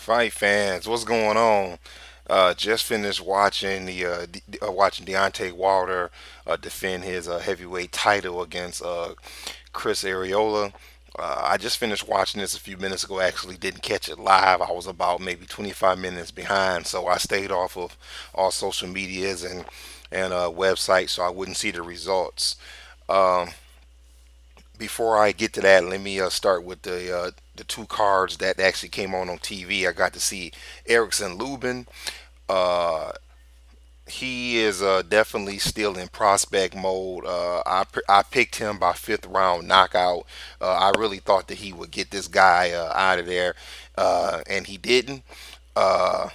Fight fans, what's going on? Just finished watching watching Deontay Wilder defend his heavyweight title against Chris Arreola. I just finished watching this a few minutes ago. Actually, didn't catch it live. I was about maybe 25 minutes behind, so I stayed off of all social medias and websites so I wouldn't see the results. Um, Before I get to that, let me start with the two cards that actually came on TV. I got to see Erickson Lubin. Uh, he is definitely still in prospect mode. I picked him by fifth round knockout. I really thought that he would get this guy out of there, and he didn't. Uh,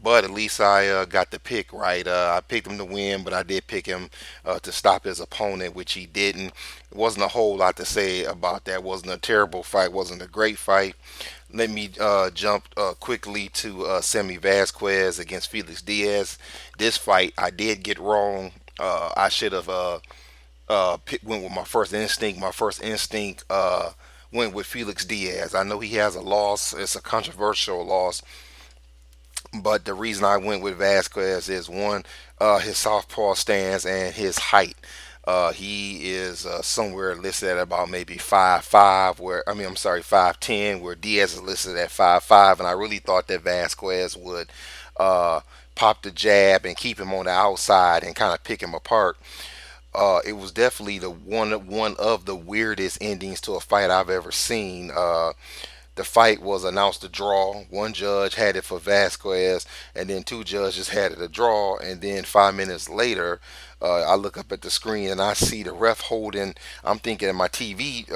but at least I got the pick right. I picked him to win, but I did pick him to stop his opponent, which he didn't. It wasn't a whole lot to say about that. It wasn't a terrible fight. Wasn't a great fight. Let me jump quickly to Sammy Vasquez against Felix Diaz. This fight I did get wrong. I should have went with my first instinct. My first instinct went with Felix Diaz. I know he has a loss. It's a controversial loss, but the reason I went with Vasquez is one, his southpaw stance and his height. He is somewhere listed at about maybe 5'5", where I'm sorry, 5'10", where Diaz is listed at 5'5", and I really thought that Vasquez would pop the jab and keep him on the outside and kind of pick him apart. It was definitely the one of the weirdest endings to a fight I've ever seen. The fight was announced a draw. One judge had it for Vasquez, and then two judges had it a draw. And then 5 minutes later, I look up at the screen and I see the ref holding. I'm thinking my TV,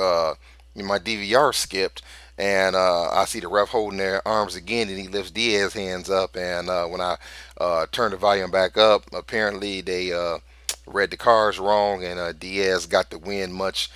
my DVR skipped, and I see the ref holding their arms again, and he lifts Diaz's hands up. And when I turn the volume back up, apparently they read the cards wrong, and Diaz got the win much.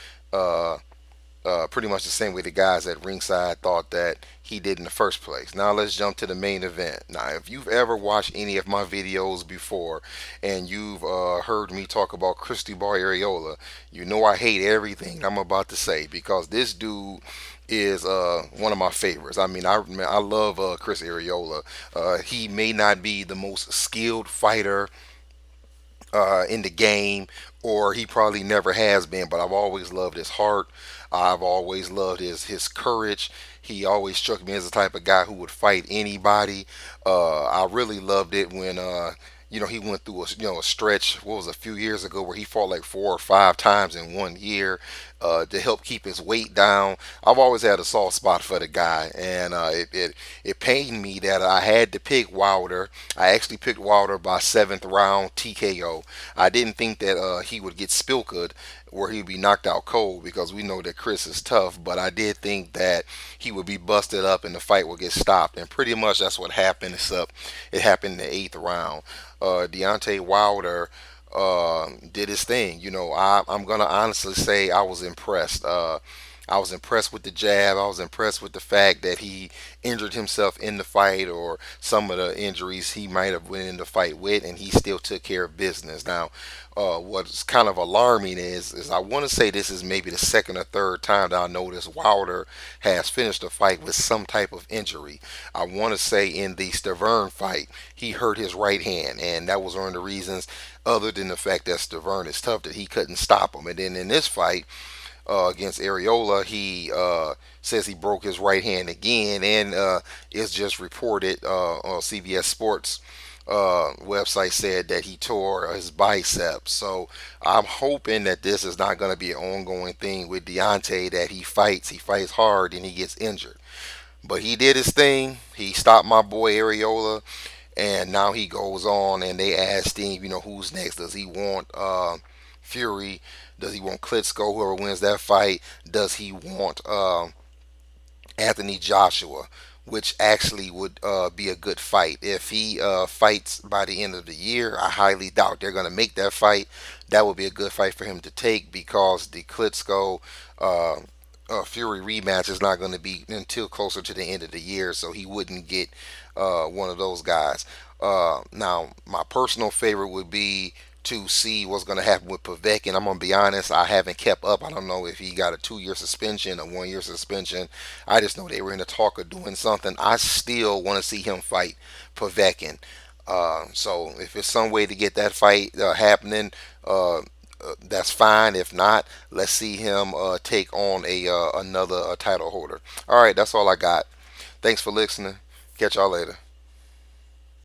Pretty much the same way the guys at ringside thought that he did in the first place. Now let's jump to the main event. Now, if you've ever watched any of my videos before and you've heard me talk about Cristobal Areola, you know I hate everything I'm about to say because this dude is one of my favorites. I love Chris Areola. He may not be the most skilled fighter in the game, or he probably never has been. But I've always loved his heart. I've always loved his courage. He always struck me as the type of guy who would fight anybody. I really loved it when he went through a stretch. What was it, a few years ago where he fought like 4 or 5 times in one year to help keep his weight down. I've always had a soft spot for the guy, and it pained me that I had to pick Wilder. I actually picked Wilder by seventh round TKO. I didn't think that he would get Spilked, where he'd be knocked out cold, because we know that Chris is tough. But I did think that he would be busted up and the fight would get stopped, and pretty much that's what happened. Except it happened in the eighth round. Deontay Wilder did his thing. I'm gonna honestly say I was impressed. I was impressed with the jab. I was impressed with the fact that he injured himself in the fight, or some of the injuries he might have went in the fight with, and he still took care of business. Now, what's kind of alarming is I want to say this is maybe the second or third time that I noticed Wilder has finished a fight with some type of injury. I want to say in the Stavern fight, he hurt his right hand, and that was one of the reasons, other than the fact that Stavern is tough, that he couldn't stop him. And then in this fight, against Areola, he says he broke his right hand again, and it's just reported on CBS Sports website said that he tore his biceps. So I'm hoping that this is not going to be an ongoing thing with Deontay, that he fights hard, and he gets injured. But he did his thing. He stopped my boy Areola, and now he goes on, and they asked him, who's next? Does he want Fury? Does he want Klitschko, whoever wins that fight? Does he want Anthony Joshua, which actually would be a good fight? If he fights by the end of the year, I highly doubt they're going to make that fight. That would be a good fight for him to take, because the Klitschko uh, Fury rematch is not going to be until closer to the end of the year, so he wouldn't get one of those guys. Now, my personal favorite would be to see what's going to happen with Povetkin. I'm going to be honest, I haven't kept up. I don't know if he got a 2 year suspension, a 1 year suspension. I just know they were in the talk of doing something. I still want to see him fight Povetkin. So if it's some way to get that fight happening, that's fine. If not, let's see him take on a another title holder. All right, that's all I got. Thanks for listening. Catch y'all later.